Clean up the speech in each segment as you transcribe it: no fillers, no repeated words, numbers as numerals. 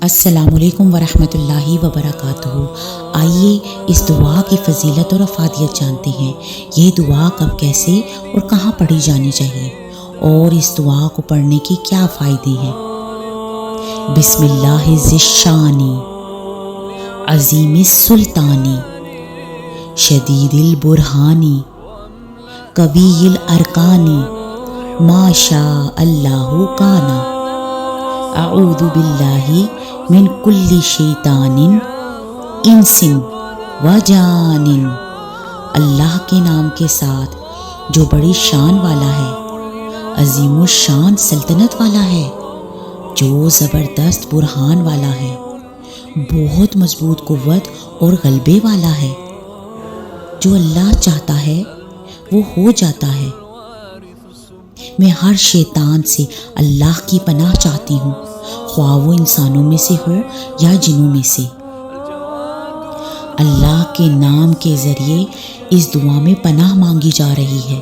السلام علیکم ورحمۃ اللہ وبرکاتہ۔ آئیے اس دعا کی فضیلت اور افادیت جانتے ہیں۔ یہ دعا کب، کیسے اور کہاں پڑھی جانی چاہیے، اور اس دعا کو پڑھنے کے کیا فائدے ہیں۔ بسم اللہ ذی الشانی عظیم السلطانی شدید البرہانی قوی الارکانی ما شاء اللہ کانا اعوذ باللہ من کل شیطان انس و جان۔ اللہ کے نام کے ساتھ جو بڑی شان والا ہے، عظیم الشان سلطنت والا ہے، جو زبردست برہان والا ہے، بہت مضبوط قوت اور غلبے والا ہے۔ جو اللہ چاہتا ہے وہ ہو جاتا ہے۔ میں ہر شیطان سے اللہ کی پناہ چاہتی ہوں، خواہ وہ انسانوں میں سے ہو یا جنوں میں سے۔ اللہ کے نام کے ذریعے اس دعا میں پناہ مانگی جا رہی ہے،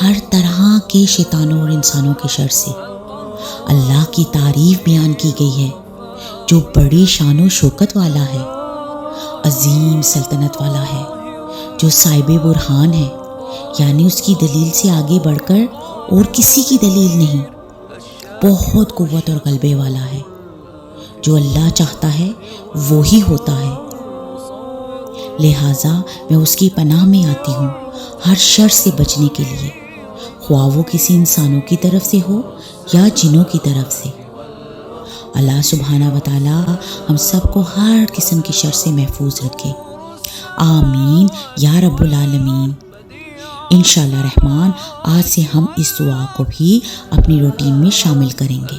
ہر طرح کے شیطانوں اور انسانوں کے شر سے۔ اللہ کی تعریف بیان کی گئی ہے، جو بڑی شان و شوکت والا ہے، عظیم سلطنت والا ہے، جو صاحب برہان ہے، یعنی اس کی دلیل سے آگے بڑھ کر اور کسی کی دلیل نہیں، بہت قوت اور غلبے والا ہے۔ جو اللہ چاہتا ہے وہی ہوتا ہے، لہٰذا میں اس کی پناہ میں آتی ہوں ہر شر سے بچنے کے لیے، خواہ وہ کسی انسانوں کی طرف سے ہو یا جنوں کی طرف سے۔ اللہ سبحانہ و تعالی ہم سب کو ہر قسم کی شر سے محفوظ رکھے، آمین یا رب العالمین۔ انشاءاللہ رحمان آج سے ہم اس دعا کو بھی اپنی روٹین میں شامل کریں گے۔